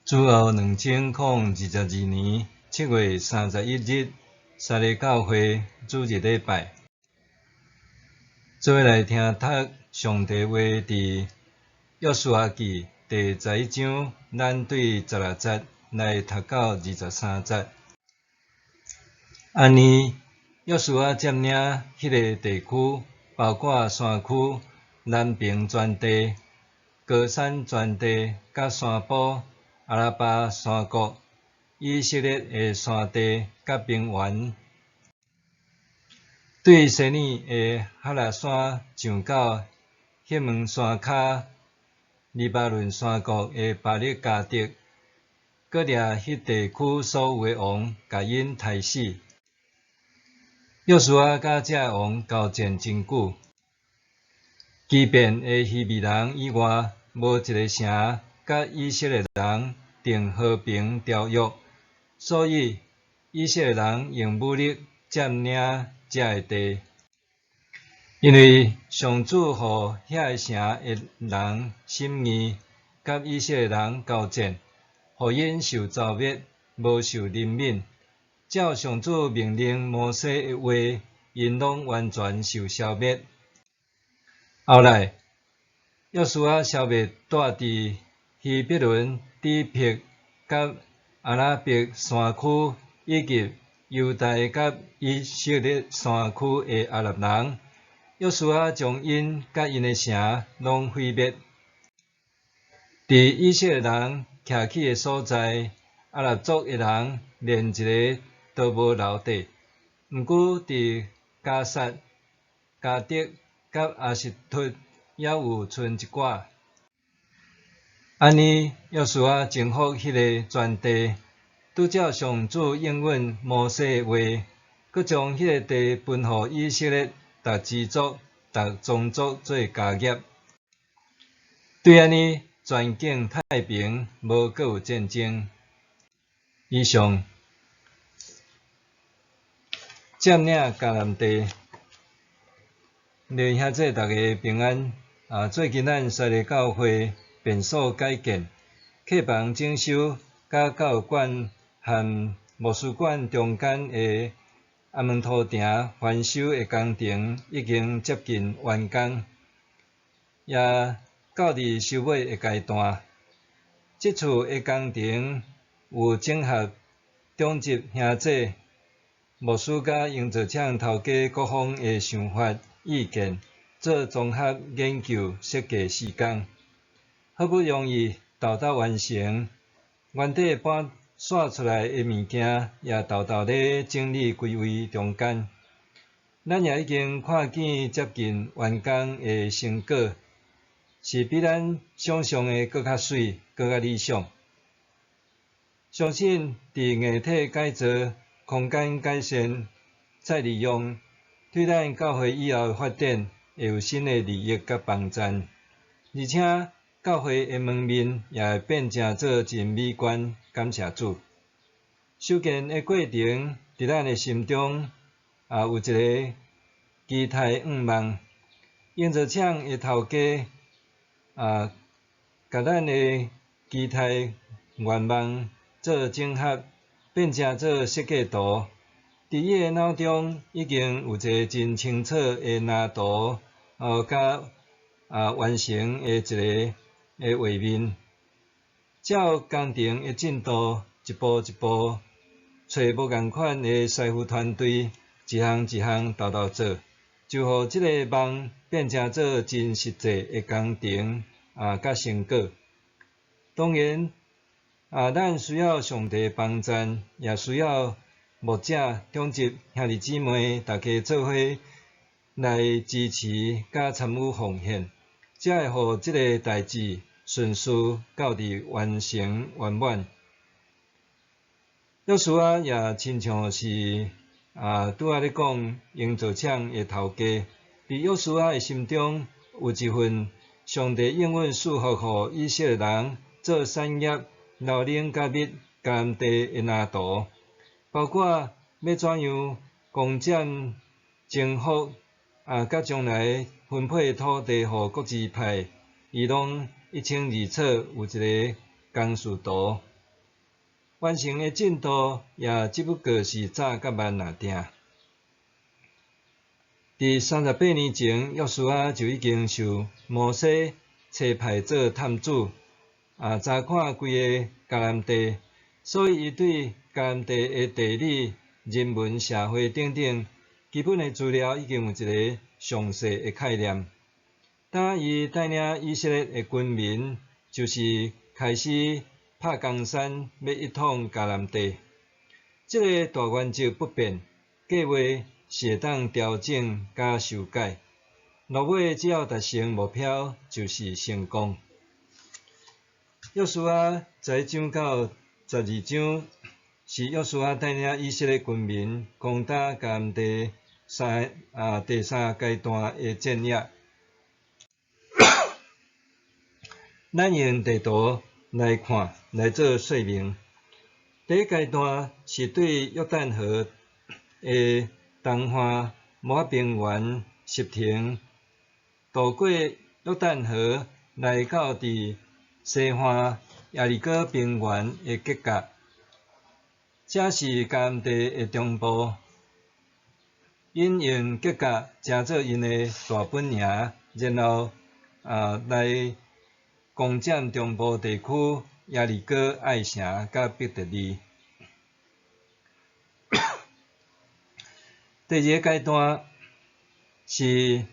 主后2022年7月31日，撒利教会主日礼拜，做来听读上帝话伫约书亚记第11章，咱对16节来读到23节。安尼，约书亚占领迄个地区，包括山区、南平全地、高山全地、甲山坡、阿拉巴山谷、以色列的山地甲平原，对西尼的哈勒山上到赫门山骹、黎巴嫩山谷的巴力加德，搁掠迄地区所有的王，甲因杀死。约书亚甲这王交战真久，即便的希未人以外，无一个城甲以色列人订和平条约，所以以色列人用武力占领这个地。因为上主互遐个城的人心意，甲以色列人交战，互因受遭灭，无受怜悯。照上主命令摩西的话，因拢完全受消灭。后来，约书亚消灭住伫希伯伦、底璧甲阿拉伯山区，以及犹大甲以色列山区的阿拉伯人。约书亚将因甲因的城拢毁灭。伫以色列人徛起的所在，阿拉伯族的人连一个都无留地。毋过伫加萨、加德甲阿实突也有剩一寡。安尼，约书亚征服迄个全地，拄照上主应允摩西的话，佮将迄个地分互以色列逐支族、逐宗族做家业。对安尼，全境太平，无阁有战争。以上。占领迦南地，弟兄姊大家平安。最近咱撒利教会变所改建，客房整修，甲教育馆和牧师馆中间的阿门土埕翻修的工程已经接近完工，也到伫收尾的阶段。即次的工程有整合中级兄弟、牧师甲营造厂头家各方的想法意见，做综合研究设计施工，好不容易豆豆完成。原底搬刷出来的物件也豆豆咧整理归位中间。咱也已经看见接近完工的成果，是比咱想象的搁较水、搁较理想。相信伫硬体改造、空间改善、再利用，对咱教会以后的发展会有新的利益甲帮助，而且教会的门面也会变成做真美观。感谢主！修建的过程伫咱的心中有一个期待愿望。营造厂的头家甲咱的期待愿望做整合，变成做设计图。伫伊的脑中已经有一个真清楚的蓝图，甲完成的一个画面。照工程的进度，一步一步，找无共款的师傅团队，一项一项豆豆做，就互即个梦变成做真实际的工程甲成果。当然咱需要上帝帮助，也需要牧者、中级兄弟姊妹大家做伙来支持甲参与奉献，才会互即个代志顺序到伫完成圆满。约书亚也亲像是拄仔咧讲营造厂的头家，伫约书亚的心中有一份上帝应允赐福互以色列人做产业、老领甲密迦南地的蓝图，包括要怎样攻占、征服甲将来分配土地互各支派，伊拢一清二楚有一个工事图，完成的进度也只不过是早甲慢啊定。伫38年前，约书亚就已经受摩西差派做探子，查看规个迦南地，所以伊对迦南地的地理、人文、社会等等基本的资料已经有一个详细的概念。当伊带领以色列的军民，就是开始拍江山，要一统迦南地。这个大原则不变，计划是会当调整甲修改。落尾只要达成目标，就是成功。约书亚在章到12章，是约书亚带领以色列军民攻打迦南地第三阶段的战役。咱用地图来看，来做说明。第一阶段是对约旦河的东岸摩平原十亭，渡过约旦河来到伫西岸耶利哥平原的结界，这是迦南地的中部。因用结界成做因的大本营，然后来攻占中部地区耶利哥、爱城甲伯特利。第二个阶段是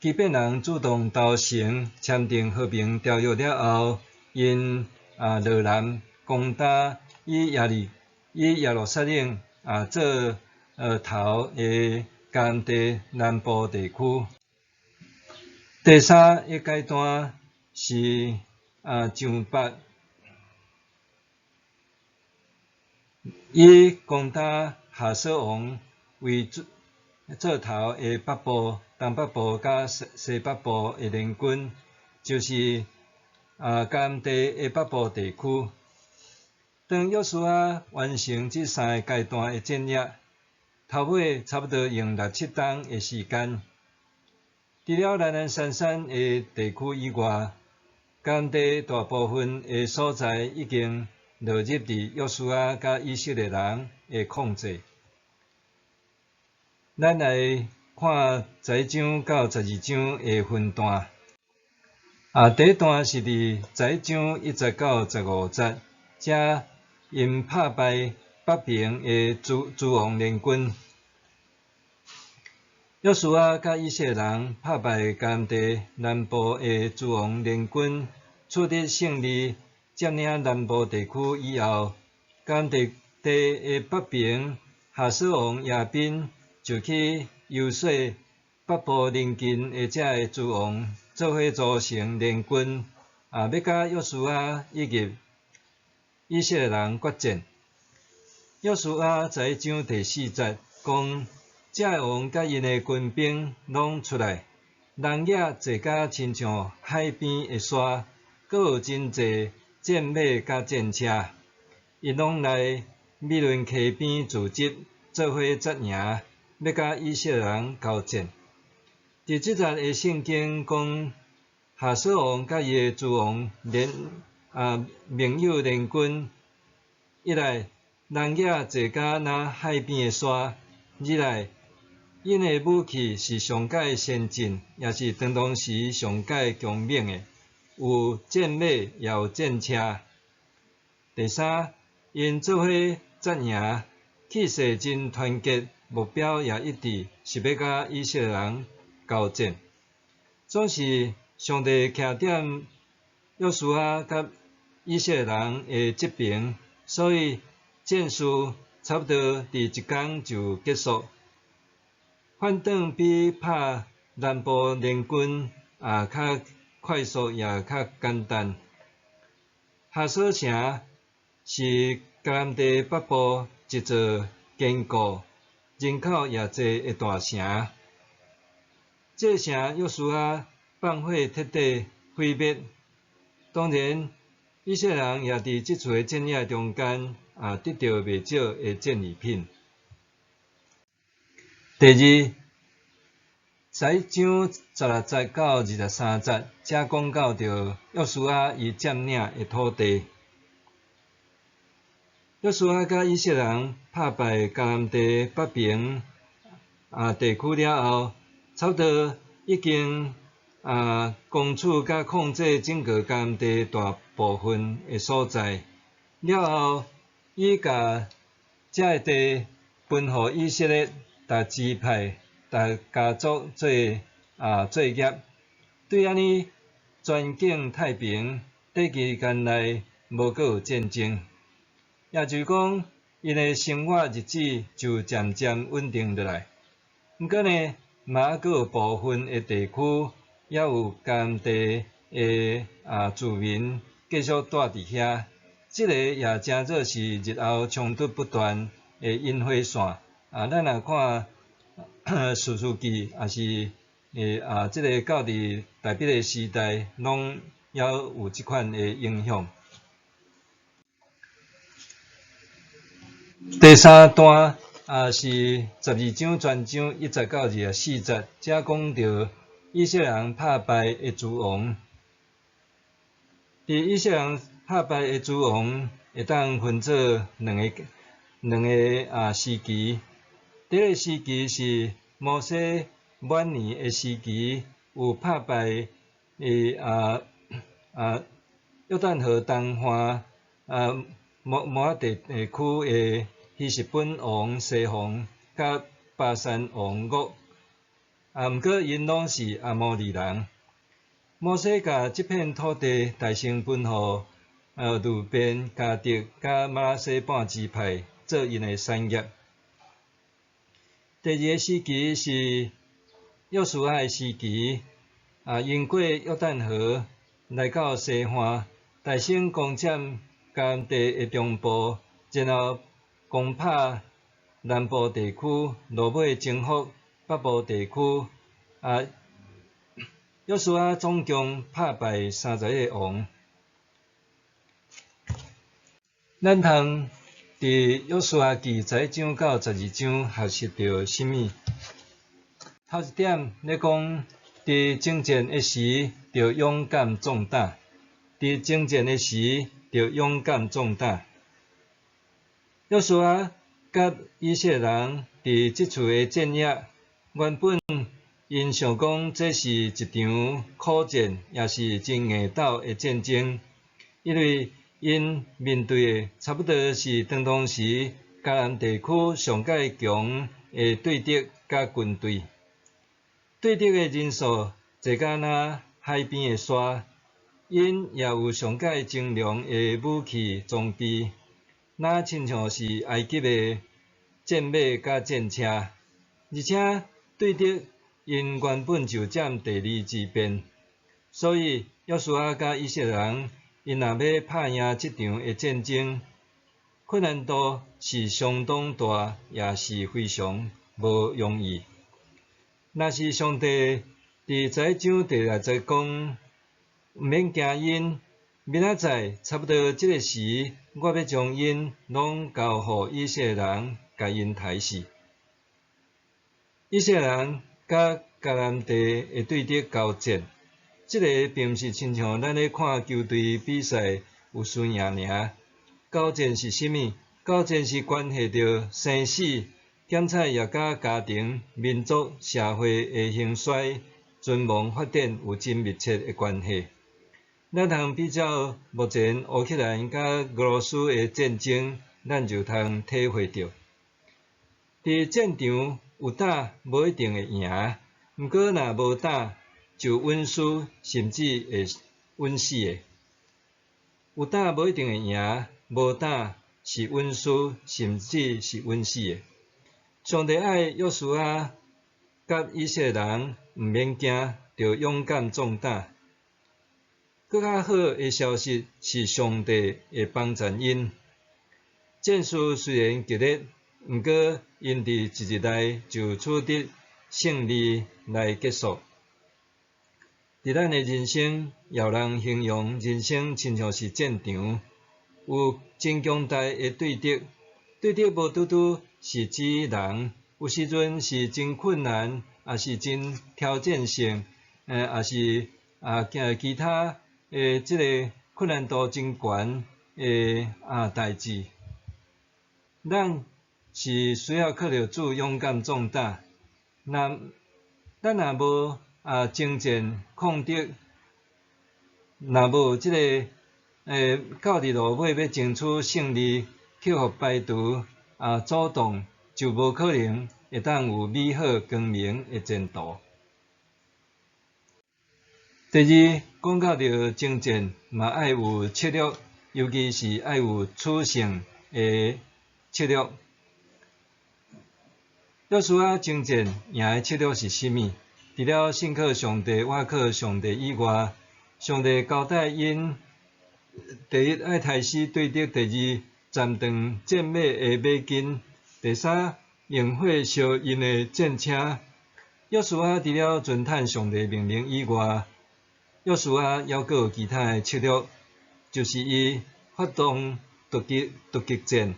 基遍人主动投诚签订和平条约了后，因落南攻打以耶路撒冷做头的迦南地南部地区。第三个阶段是上北，以攻打哈索王为做头的北部、东北部甲西北部的联军，就是迦南地的北部地区。当约书亚完成这三个阶段的战役，头尾差不多用6-7冬的时间。除了南南山山的地区以外，迦南地大部分的所在已经落入伫约书亚甲以色列人的控制。咱来看11章到12章的分段。第一段是伫11章1节到15节，遮因拍败北平的诸王联军。约书亚甲以色列人拍败迦南地南部的诸王联军，取得胜利，占领南部地区以后，迦南地的北平哈索王亚宾就去游说北部邻近的遮个诸王，做伙组成联军，要甲约书亚以及以色列人决战。约书亚11章第4节讲，遮个王甲因的军兵拢出来，人也坐甲亲像海边的沙，阁有真侪战马甲战车，因拢来米伦溪边聚集，做伙扎营，要甲以色列人交战。第7节的圣经讲，哈索王甲伊的诸王盟友联军，一来人也坐甲那海边的沙，二来因的武器是上界先进，也是当时上界强猛的，有战马也有战车。第三，因做伙扎营，气势真团结，目标也一致，是要甲以色列人交战。总是上帝徛踮约书亚甲以色列人的这边，所以战事差不多伫一天就结束。反转比拍南部联军较快速也较简单。哈索城是迦南地北部一座坚固、人口也侪的大城。这城约书亚放火彻底毁灭。当然，以色列人也伫即次战役中间得到袂少的战利品。第二，11章16节到23节，遮讲到着约书亚伊占领的土地。约书亚甲以色列人打败迦南地北平地区了后，差不多已经攻取甲控制整个迦南地大部分的所在。了后，伊甲遮个地分互以色列逐支派、逐家族做作业。对安尼全境太平，短期间内无阁有战争，也就是讲，因的生活日子就渐渐稳定落来。毋过呢，嘛还阁有部分的地区，也有迦南地的住民继续住伫遐。即个也真做是日后冲突不断的引火线。咱若看士师记，也是即个到伫大笔的时代，拢也有即款的影响。第三段是12章全章1节到24节，遮讲到以色列人打败的诸王。伫以色列人打败的诸王，会当分做两个时期。第一个时期是摩西晚年的时期，有打败约旦河东岸摩押地区的希实本王西宏甲巴珊王噩。毋过因拢是阿摩利人。摩西甲即片土地大成分互路边、迦得甲马拉西半支派做因的产业。第二个时期是约书亚的时期，经过约旦河来到西岸，大成攻占迦南地的中部，然后攻打南部地区，落尾征服北部地区。约书亚总共打败30个王。咱通伫约书亚记11章到12章学习到啥物？头一点咧讲，伫征战的时，着勇敢壮胆；伫征战的时，着勇敢壮胆。约书亚甲以色列人伫即次的战役，原本因想讲这是一场苦战，也是真硬斗的战争，因为因面对的差不多是当时迦南地区上界强的对敌甲军队。对敌的人数侪甲若海边的沙，因也有上界精良的武器装备，若亲像是埃及的战马甲战车，而且对敌因原本就占第二支边，所以约书亚甲以色列人因若要拍赢即场的战争，困难度是相当大，也是非常无容易。若是上帝伫11章第6节讲，毋免惊因，明仔载差不多即个时，我要将因拢交互以色列人，甲因杀死。以色列人甲迦南地的对敌交战，即个并毋是亲像咱咧看球队比赛有输赢尔。交战是啥物？交战是关系到生死，兼且也甲家庭、民族、社会的兴衰、存亡发展有真密切的关系。咱通比较目前乌克兰甲俄罗斯的战争，咱就通体会到，伫战场有打无一定会赢，毋过若无打就稳输，甚至会稳死的。有打无一定会赢，无打是稳输，甚至是稳死的。上帝爱约书亚甲以色列人毋免惊，着勇敢壮胆。更较好的消息是上帝会帮助因。战事虽然激烈，毋过因伫一日内就取得胜利来结束。伫咱的人生，也有人形容人生亲像是战场，有真强大的对敌，对敌无拄拄是指人，有时阵是真困难，也是真挑战性，也是其他即个困难度真悬的代志。咱是需要靠着主勇敢壮大。咱若无征战抗敌，若无即个到日路尾要争取胜利，克服歹徒阻挡，就无可能会当有美好光明的前途。第二，讲到着征战，嘛爱有策略，尤其是爱有取胜的策略。约书亚征战赢的策略是甚物？除了信靠上帝、倚靠上帝以外，上帝交代因第一爱杀死对敌，第二斩断战马的马筋，第三用火烧因的战车。约书亚除了遵趁上帝命令以外，约书亚还阁有其他的策略，就是伊发动突击战，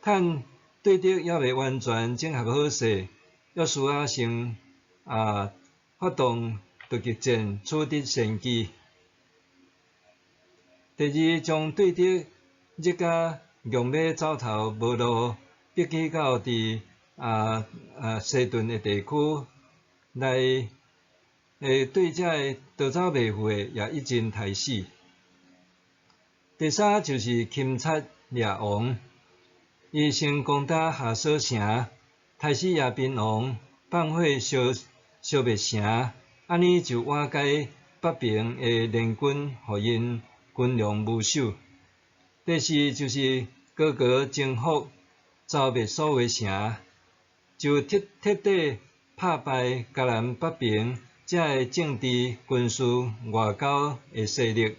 趁对敌还未完全整合好势，约书亚先发动突击战，取得先机。第二，将对敌日甲强马走投无路，逼去到西顿的地区来，对遮逃走袂赴的也一针杀死。第三就是擒贼掠王，伊先攻打下锁城，杀死亚宾王，放火烧灭城，安尼就瓦解北平的联军，互因军容无守。第四就是高高征服，消灭所有城，就彻底打败迦南北平遮个政治、军事、外交的势力。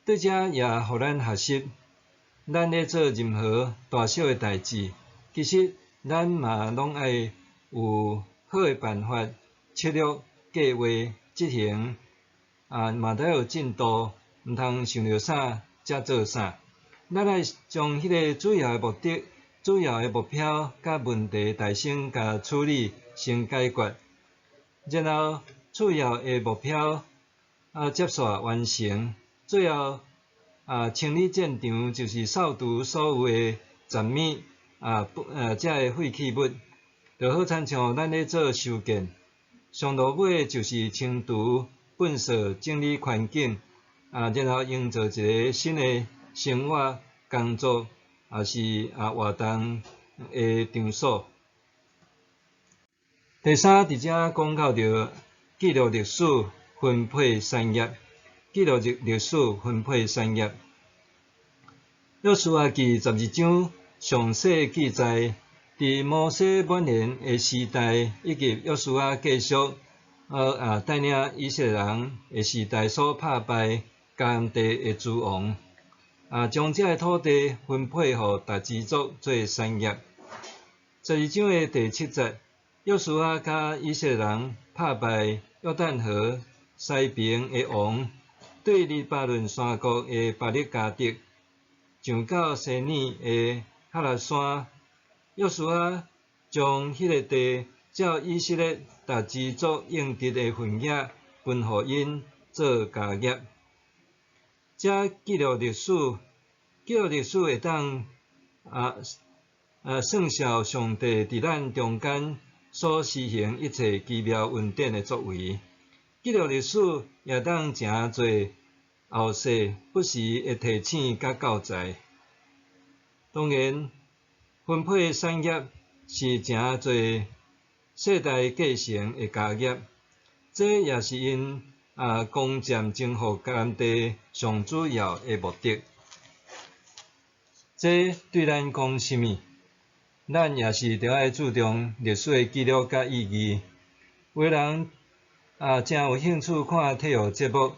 对遮也互咱学习，咱咧做任何大小的代志，其实咱嘛拢爱有好的办法、策略、计划执行，嘛得有进度，毋通想到啥则做啥。咱爱将迄个主要的目的、主要的目标甲问题大先甲处理，先解决，然后次要的目标接续完成，最后清理战场，就是扫除所有的残物遮个废弃物，就好亲像咱咧做修建，上路尾就是清除、粪扫、整理环境，然后营造一个新的生活、工作，也是活动的场所。第三，伫遮讲到着记录历史、分配产业，记录历史、分配产业。约书亚记12章详细记载，伫摩西晚年的时代，以及约书亚继续带领以色列人的时代所打败迦南地的诸王，将遮个土地分配互大支族做产业。12章的第7节，约书亚甲以色列人打败约旦河西边的王，对黎巴嫩山谷的巴力加迪，上到西尼的哈勒山，约书亚将迄个地照以色列大支族应得的份额分互因做家业。遮记录历史会当算效上帝伫咱中间所施行一切奇妙恩典的作为。记录历史也当诚侪后世不时会提醒甲教材。当然，分配产业是诚侪世代继承的家业，这也是因攻占征服迦南地上主要的目的。这对咱讲甚物？咱也是着爱注重历史的记录甲意义。有人真有兴趣看体育节目，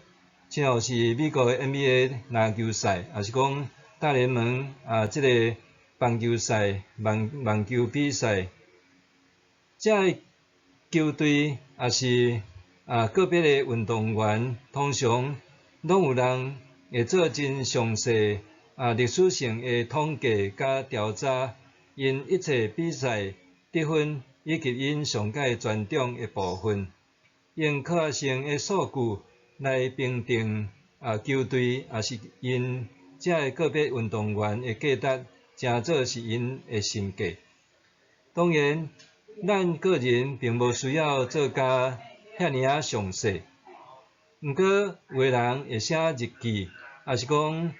像是美国的 NBA 篮球赛，也是讲大联盟即个棒球赛、网球比赛，遮个球队也是个别的运动员，通常拢有人会做真详细历史性的统计甲调查，因一切比赛得分以及因上届全场的部分，用科学性的数据来评定球队，也是因遮个个别运动员的价值诚做是因的心计。当然，咱个人并无需要做甲遐尔啊详细，毋过有个人会写日记，也是讲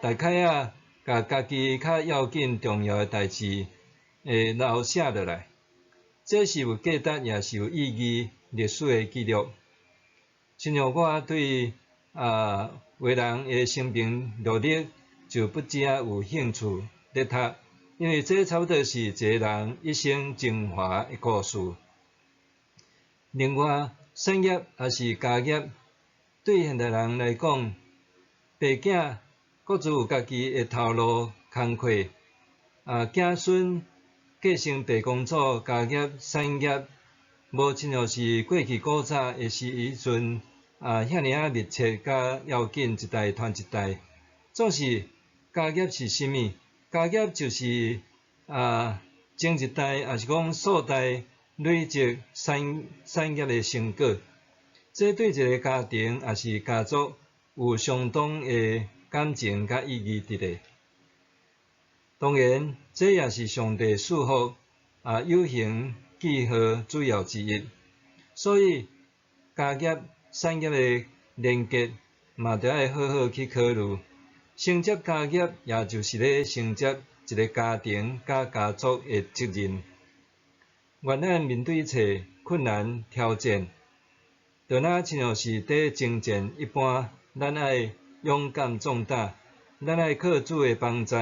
大概甲家己较要紧重要诶代志会留写落来，这是有价值也是有意义历史诶记录。亲像我对伟人诶生平历历就不只有兴趣咧读，因为这差不多是一个人一生精华诶故事。另外，产业也是家业，对现代人来讲，爸囝各自有家己诶头路工课，子孙继承爸公祖家业产业，无亲像是过去古早诶时阵遐尔密切甲要紧，一代传一代。总是家业是甚物？家业就是前一代也是讲数代累积产业诶成果。这对一个家庭也是家族有相当诶感情甲意义伫咧。当然，这也是上帝赐福有形记号主要之一。所以，家业产业诶连结嘛，着爱好好去考虑。承接家业，也就是咧承接一个家庭甲家族诶责任。愿咱面对一切困难挑战，就若亲像是伫征战一般，咱爱勇敢壮大，咱爱靠主诶帮助，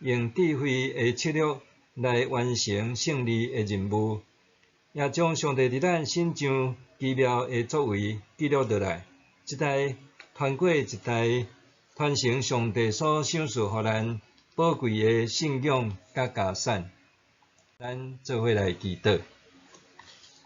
用智慧诶策略来完成胜利诶任务，也将上帝伫咱身上奇妙诶作为记录落来，一代传过一代，传承上帝所赏赐予咱宝贵诶信仰甲家产。咱做伙来祈祷。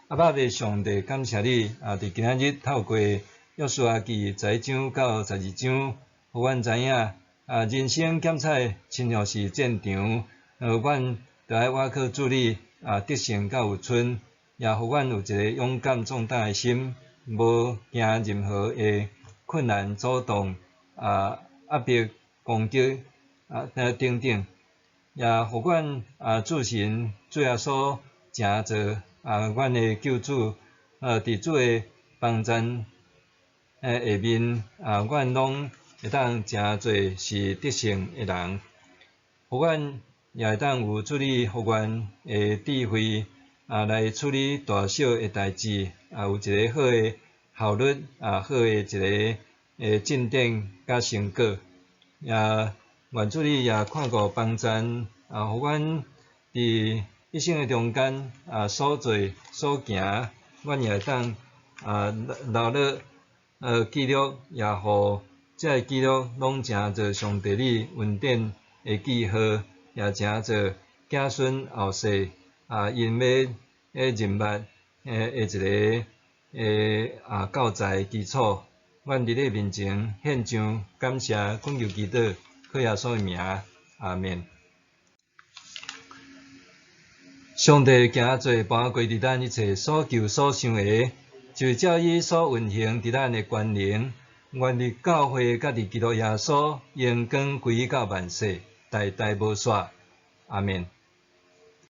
阿爸父上帝，感谢你伫今仔日透过约书亚记11章到12章，互阮知影人生检测亲像是战场，阮着爱倚靠主你得胜到有剩，也互阮有一个勇敢壮大诶心，无惊任何诶困难阻挡压迫攻击等等，也互阮主神主耶稣诚做阮诶救主，伫主诶帮助下面阮拢会当诚做是得胜诶人，互阮也会当有主你互阮诶智慧来处理大小诶代志，有一个好诶效率好诶一个进展甲成果，也愿主你也看顾帮助互阮伫一生诶中间所做所行，阮也会当留落记录，也互这个记录拢诚做上帝你恩典诶记号，也诚做子孙后世因要认捌一个教材基础。阮伫你面前献上感谢恳求祈祷，靠耶稣诶名，阿们。上帝行做伴过伫咱一切所求所想的，就是照伊所运行伫咱的权能，愿力教会甲伫基督耶稣荣光归到万世，代代无煞，阿们。